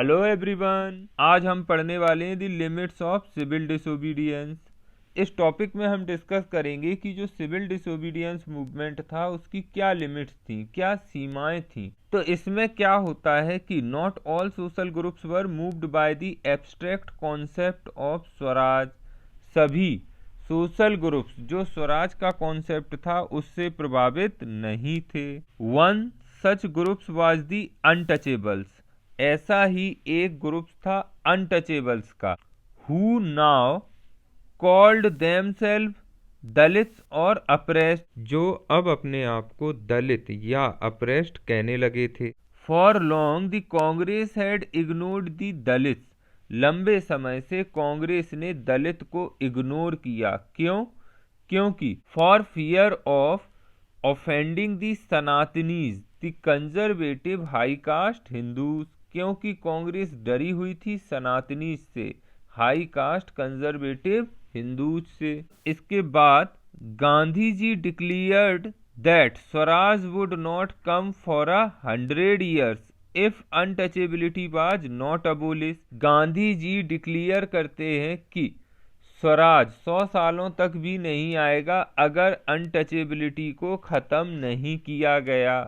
Hello everyone, आज हम पढ़ने वाले हैं the limits of civil disobedience. इस टॉपिक में हम डिस्कस करेंगे कि जो सिविल डिसोबीडियंस मूवमेंट था उसकी क्या लिमिट्स थी, क्या सीमाएं थी। तो इसमें क्या होता है कि not all social groups were moved by the abstract concept of Swaraj. सभी सोशल ग्रुप्स जो स्वराज का कॉन्सेप्ट था उससे प्रभावित नहीं थे। One such groups was the untouchables. ऐसा ही एक ग्रुप था अनटचेबल्स का, who now called themselves Dalits और अप्रेस्ड, जो अब अपने आप को दलित या अप्रेस्ड कहने लगे थे। For long the Congress had ignored the Dalits. लंबे समय से कांग्रेस ने दलित को इग्नोर किया। क्यों? क्योंकि for fear of offending the Sanatanis the conservative high caste Hindus. क्योंकि कांग्रेस डरी हुई थी सनातनी से, हाई कास्ट कंजर्वेटिव हिंदूज से। इसके बाद Gandhi ji declared that swaraj would not come for 100 years if untouchability was not abolish. Gandhi ji declare करते हैं कि स्वराज 100 सालों तक भी नहीं आएगा अगर अनटचेबिलिटी को खत्म नहीं किया गया।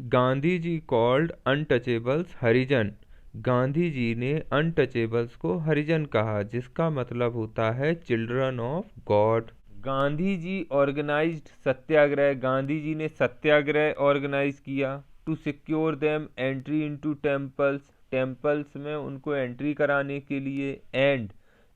Gandhi ji called untouchables Harijan. गांधी जी ने अनटचेबल्स को हरिजन कहा, जिसका मतलब होता है children of God. Gandhi ji organised satyagraha. Gandhi ji ने सत्याग्रह ऑर्गेनाइज किया to secure them entry into temples. Temples में उनको एंट्री कराने के लिए, and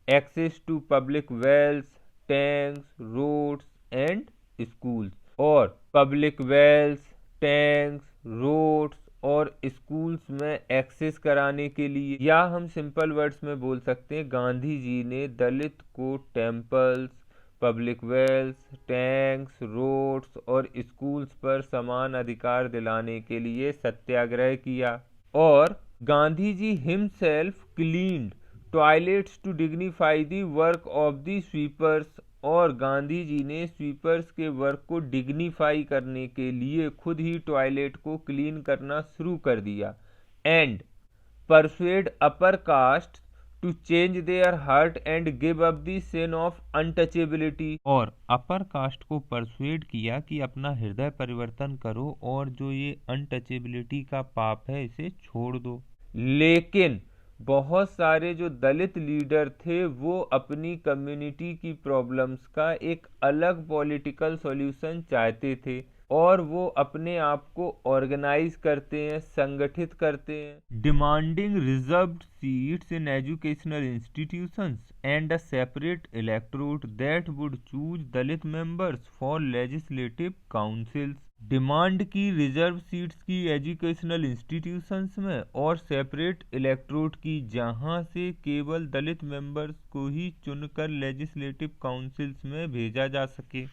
access to public wells, tanks, roads and schools. और पब्लिक वेल्स, टैंक्स, रोड्स और स्कूल्स में एक्सेस कराने के लिए, या हम सिंपल वर्ड्स में बोल सकते हैं, गांधी जी ने दलित को temples, public wells, tanks, roads और स्कूल्स पर समान अधिकार दिलाने के लिए सत्याग्रह किया। और Gandhi ji himself cleaned toilets to dignify the work of the sweepers. और गांधी जी ने स्वीपर्स के वर्क को डिग्निफाई करने के लिए खुद ही टॉयलेट को क्लीन करना शुरू कर दिया। And persuade upper caste to change their heart and give up the sin of untouchability. और अपर कास्ट को परसुएड किया कि अपना हृदय परिवर्तन करो और जो ये अनटचेबिलिटी का पाप है इसे छोड़ दो। लेकिन बहुत सारे जो दलित लीडर थे वो अपनी कम्युनिटी की प्रॉब्लम्स का एक अलग पॉलिटिकल सॉल्यूशन चाहते थे, और वो अपने आप को ऑर्गेनाइज करते हैं, संगठित करते हैं, demanding reserved seats in educational institutions and a separate electorate that would choose Dalit members for legislative councils. Demand की रिजर्व सीट्स की एजुकेशनल इंस्टीट्यूशंस में, और सेपरेट इलेक्टोरेट की जहां से केवल दलित मेंबर्स को ही चुनकर लेजिस्लेटिव काउंसिल्स में भेजा जा सके।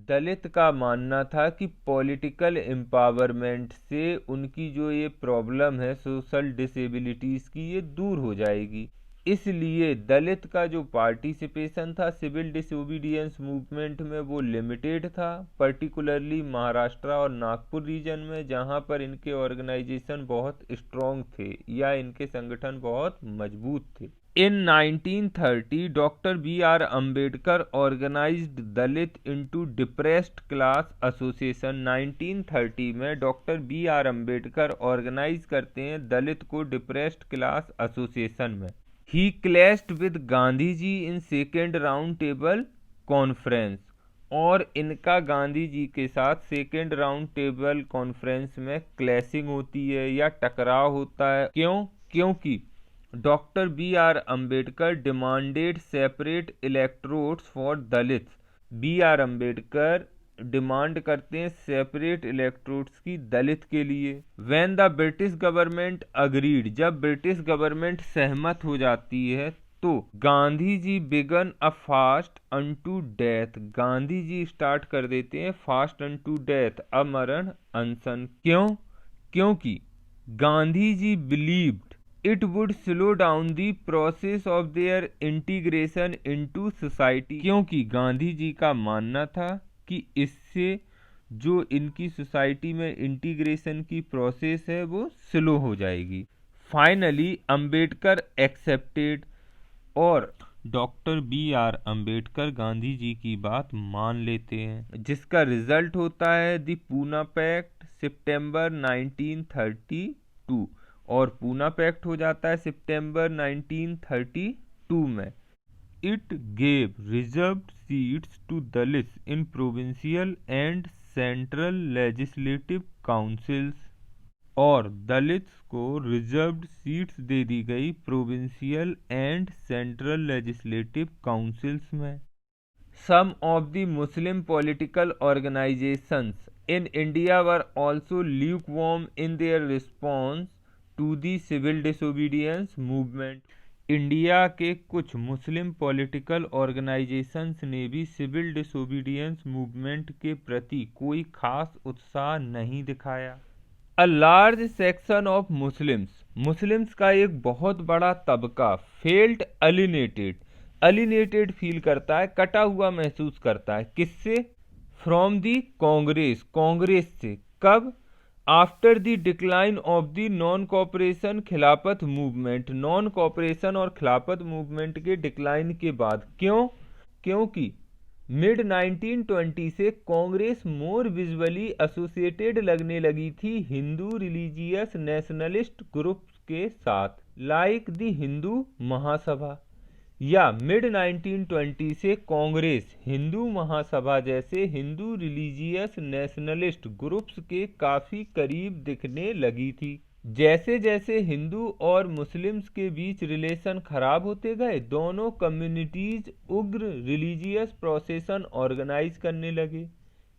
दलित का मानना था कि पॉलिटिकल एम्पावरमेंट से उनकी जो ये प्रॉब्लम है सोशल डिसेबिलिटीज़ की, ये दूर हो जाएगी। इसलिए दलित का जो पार्टिसिपेशन था सिविल डिसोबीडियंस मूवमेंट में वो लिमिटेड था, पर्टिकुलरली महाराष्ट्र और नागपुर रीजन में, जहां पर इनके ऑर्गेनाइजेशन बहुत स्ट्रॉन्ग थे या इनके संगठन बहुत मजबूत थे। In 1930, doctor B R Ambedkar organised Dalit into depressed class association. 1930 में doctor B R Ambedkar organise करते हैं दलित को डिप्रेस्ड क्लास एसोसिएशन में। He clashed with Gandhi ji in second round table conference. और इनका गांधी जी के साथ सेकेंड राउंड टेबल कॉन्फ्रेंस में क्लैशिंग होती है या टकराव होता है। क्यों? क्योंकि doctor B R Ambedkar demanded separate electrodes for Dalits. B R Ambedkar demand करते हैं सेपरेट इलेक्ट्रोड्स की दलित के लिए। When the British government agreed, जब ब्रिटिश गवर्नमेंट सहमत हो जाती है तो Gandhi ji began a fast unto death. Gandhi ji start कर देते हैं फास्ट अनटू डेथ, अमरण अनशन। क्यों? क्योंकि Gandhi ji believed it would slow down the process of their integration into society। क्योंकि गांधी जी का मानना था कि इससे जो इनकी सोसाइटी में इंटीग्रेशन की प्रोसेस है वो स्लो हो जाएगी। फाइनली अंबेडकर एक्सेप्टेड, और डॉक्टर B.R. अंबेडकर गांधी जी की बात मान लेते हैं, जिसका रिजल्ट होता है द पूना पैक्ट सितंबर 1932, और पूना पैक्ट हो जाता है सितंबर 1932 में। It gave reserved seats to Dalits in provincial and central legislative councils, और दलित्स को रिजर्व्ड सीट्स दे दी गई provincial and central legislative councils में। Some of the Muslim political organisations in India were also lukewarm in their response to the civil disobedience movement. India के कुछ मुस्लिम political organisations ने भी सिविल डिसोबीडियंस मूवमेंट के प्रति कोई खास उत्साह नहीं दिखाया। A large section of Muslims का एक बहुत बड़ा तबका फेल्ट अलिनेटेड फील करता है, कटा हुआ महसूस करता है। किससे? फ्रॉम दी कांग्रेस से। कब? After the decline of the non cooperation खिलाफत मूवमेंट, नॉन कॉपरेशन और खिलाफत मूवमेंट के डिक्लाइन के बाद। क्यों? क्योंकि मिड 1920 से कांग्रेस मोर विजुअली एसोसिएटेड लगने लगी थी हिंदू रिलीजियस नेशनलिस्ट ग्रुप्स के साथ, लाइक द हिंदू महासभा। या मिड 1920 से कांग्रेस हिंदू महासभा जैसे हिंदू रिलीजियस नेशनलिस्ट ग्रुप्स के काफी करीब दिखने लगी थी। जैसे जैसे हिंदू और मुस्लिम्स के बीच रिलेशन खराब होते गए, दोनों कम्युनिटीज उग्र रिलीजियस प्रोसेशन ऑर्गेनाइज करने लगे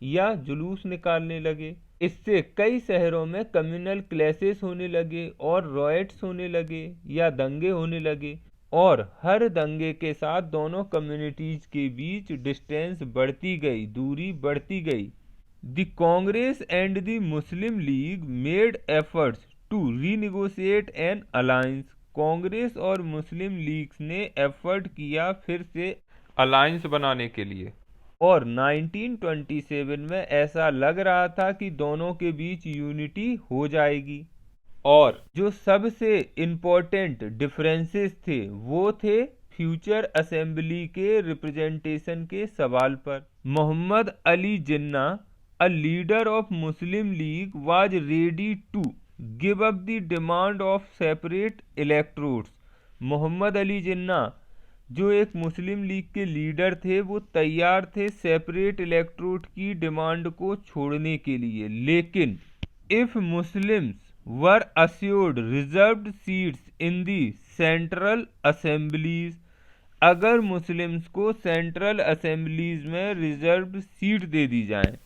या जुलूस निकालने लगे। इससे कई शहरों में कम्युनल क्लैशेस होने लगे और रॉयट्स होने लगे या दंगे होने लगे, और हर दंगे के साथ दोनों कम्युनिटीज के बीच डिस्टेंस बढ़ती गई, दूरी बढ़ती गई। The Congress and the Muslim League made efforts to renegotiate an alliance. Congress और मुस्लिम लीग्स ने एफर्ट किया फिर से अलायंस बनाने के लिए, और 1927 में ऐसा लग रहा था कि दोनों के बीच यूनिटी हो जाएगी। और जो सबसे इम्पोर्टेंट डिफरेंसेस थे वो थे फ्यूचर असेंबली के रिप्रेजेंटेशन के सवाल पर। Mohammad Ali Jinnah, a leader of Muslim League, was ready to give up the demand of separate electrodes. Mohammad Ali Jinnah जो एक मुस्लिम लीग के लीडर थे, वो तैयार थे सेपरेट इलेक्ट्रोड की डिमांड को छोड़ने के लिए, लेकिन if Muslims were assured reserved seats in the central assemblies, अगर मुस्लिम्स को सेंट्रल असेंबलीज में रिजर्व्ड सीट दे दी जाए,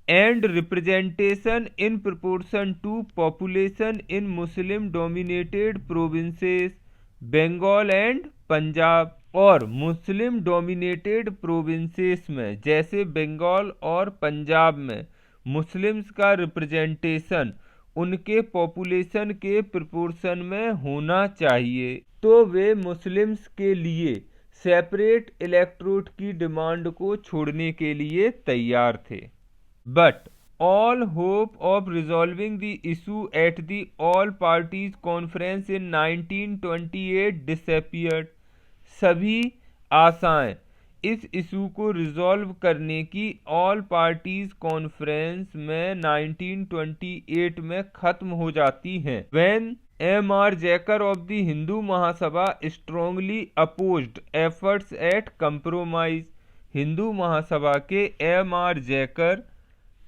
and representation in proportion to population in Muslim dominated provinces Bengal and Punjab, और मुस्लिम डोमिनेटेड प्रोविंसेस में जैसे बंगाल और पंजाब में मुस्लिम्स का रिप्रेजेंटेशन उनके पॉपुलेशन के प्रोपोर्शन में होना चाहिए, तो वे मुस्लिम्स के लिए सेपरेट इलेक्ट्रोड की डिमांड को छोड़ने के लिए तैयार थे। But all hope of resolving the issue at the all parties conference in 1928 disappeared. सभी आशाएं इस इशू को रिजॉल्व करने की ऑल पार्टीज कॉन्फ्रेंस में 1928 में खत्म हो जाती हैं। When M.R. Jayakar of the Hindu Mahasabha strongly opposed efforts at compromise. Hindu Mahasabha के M.R. जैकर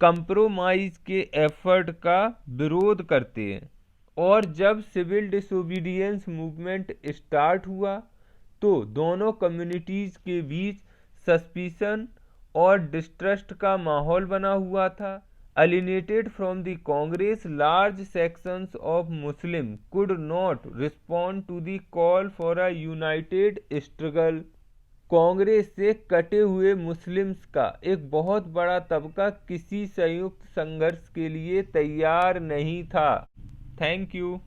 कंप्रोमाइज के एफर्ट का विरोध करते हैं, और जब सिविल डिसोबीडियंस मूवमेंट स्टार्ट हुआ तो दोनों कम्युनिटीज के बीच सस्पिशन और डिस्ट्रस्ट का माहौल बना हुआ था। Alienated from the Congress, large sections of Muslim could not respond to the call for a united struggle. Congress से कटे हुए मुस्लिम्स का एक बहुत बड़ा तबका किसी संयुक्त संघर्ष के लिए तैयार नहीं था। Thank you.